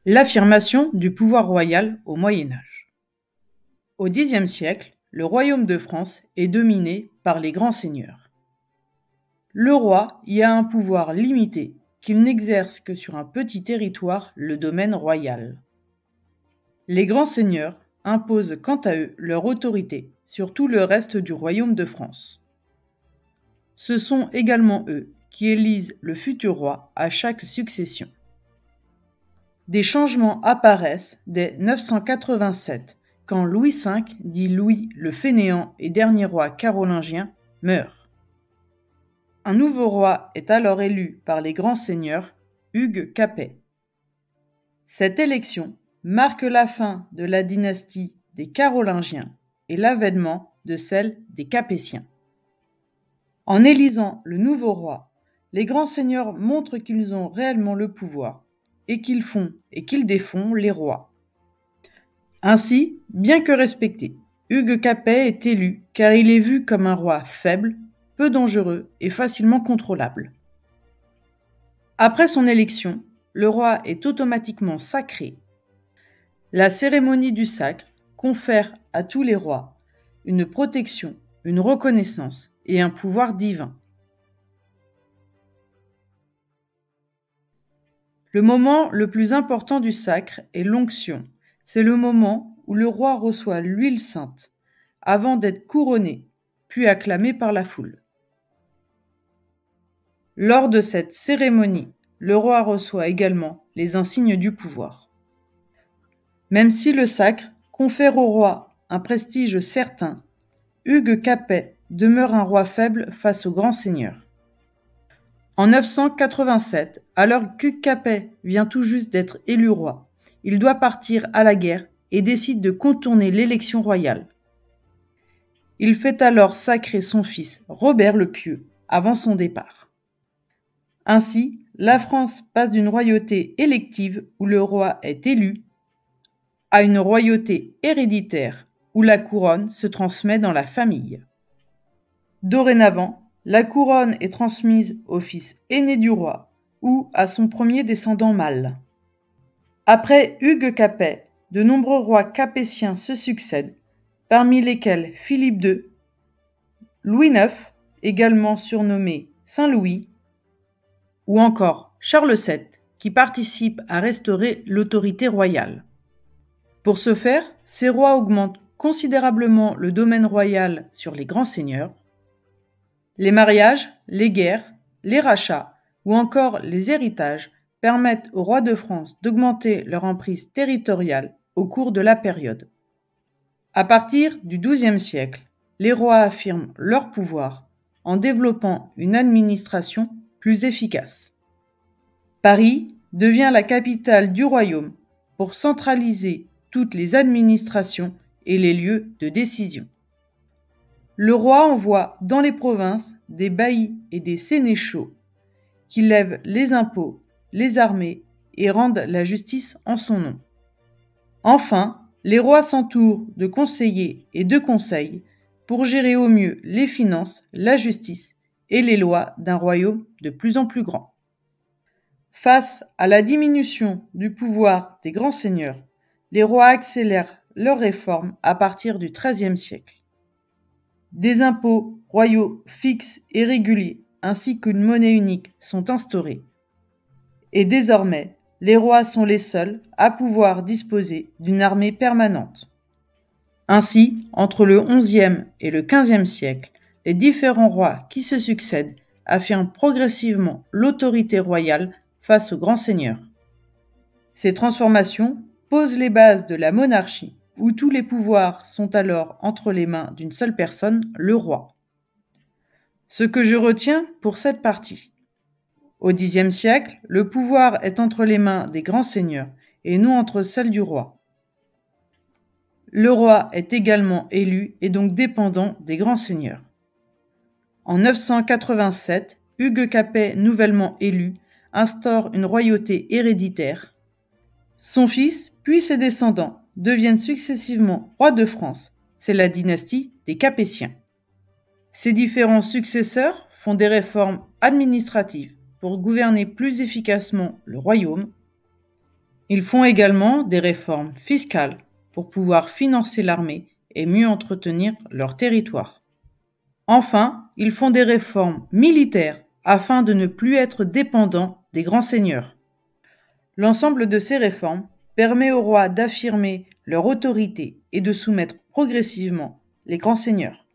L'affirmation du pouvoir royal au Moyen Âge. Au Xe siècle, le royaume de France est dominé par les grands seigneurs. Le roi y a un pouvoir limité qu'il n'exerce que sur un petit territoire, le domaine royal. Les grands seigneurs imposent quant à eux leur autorité sur tout le reste du royaume de France. Ce sont également eux qui élisent le futur roi à chaque succession. Des changements apparaissent dès 987, quand Louis V, dit Louis le Fainéant et dernier roi carolingien, meurt. Un nouveau roi est alors élu par les grands seigneurs, Hugues Capet. Cette élection marque la fin de la dynastie des Carolingiens et l'avènement de celle des Capétiens. En élisant le nouveau roi, les grands seigneurs montrent qu'ils ont réellement le pouvoir et qu'ils font et qu'ils défont les rois. Ainsi, bien que respecté, Hugues Capet est élu car il est vu comme un roi faible, peu dangereux et facilement contrôlable. Après son élection, le roi est automatiquement sacré. La cérémonie du sacre confère à tous les rois une protection, une reconnaissance et un pouvoir divin. Le moment le plus important du sacre est l'onction. C'est le moment où le roi reçoit l'huile sainte, avant d'être couronné, puis acclamé par la foule. Lors de cette cérémonie, le roi reçoit également les insignes du pouvoir. Même si le sacre confère au roi un prestige certain, Hugues Capet demeure un roi faible face aux grands seigneurs. En 987, alors qu'Hugues Capet vient tout juste d'être élu roi, il doit partir à la guerre et décide de contourner l'élection royale. Il fait alors sacrer son fils Robert le Pieux avant son départ. Ainsi, la France passe d'une royauté élective où le roi est élu à une royauté héréditaire où la couronne se transmet dans la famille. Dorénavant, la couronne est transmise au fils aîné du roi ou à son premier descendant mâle. Après Hugues Capet, de nombreux rois capétiens se succèdent, parmi lesquels Philippe II, Louis IX, également surnommé Saint-Louis, ou encore Charles VII, qui participe à restaurer l'autorité royale. Pour ce faire, ces rois augmentent considérablement le domaine royal sur les grands seigneurs. Les mariages, les guerres, les rachats ou encore les héritages permettent aux rois de France d'augmenter leur emprise territoriale au cours de la période. À partir du XIIe siècle, les rois affirment leur pouvoir en développant une administration plus efficace. Paris devient la capitale du royaume pour centraliser toutes les administrations et les lieux de décision. Le roi envoie dans les provinces des baillis et des sénéchaux qui lèvent les impôts, les armées et rendent la justice en son nom. Enfin, les rois s'entourent de conseillers et de conseils pour gérer au mieux les finances, la justice et les lois d'un royaume de plus en plus grand. Face à la diminution du pouvoir des grands seigneurs, les rois accélèrent leurs réformes à partir du XIIIe siècle. Des impôts royaux fixes et réguliers, ainsi qu'une monnaie unique, sont instaurés. Et désormais, les rois sont les seuls à pouvoir disposer d'une armée permanente. Ainsi, entre le XIe et le XVe siècle, les différents rois qui se succèdent affirment progressivement l'autorité royale face aux grands seigneurs. Ces transformations posent les bases de la monarchie, où tous les pouvoirs sont alors entre les mains d'une seule personne, le roi. Ce que je retiens pour cette partie. Au Xe siècle, le pouvoir est entre les mains des grands seigneurs et non entre celles du roi. Le roi est également élu et donc dépendant des grands seigneurs. En 987, Hugues Capet, nouvellement élu, instaure une royauté héréditaire. Son fils, puis ses descendants, deviennent successivement rois de France. C'est la dynastie des Capétiens. Ces différents successeurs font des réformes administratives pour gouverner plus efficacement le royaume. Ils font également des réformes fiscales pour pouvoir financer l'armée et mieux entretenir leur territoire. Enfin, ils font des réformes militaires afin de ne plus être dépendants des grands seigneurs. L'ensemble de ces réformes permet aux rois d'affirmer leur autorité et de soumettre progressivement les grands seigneurs.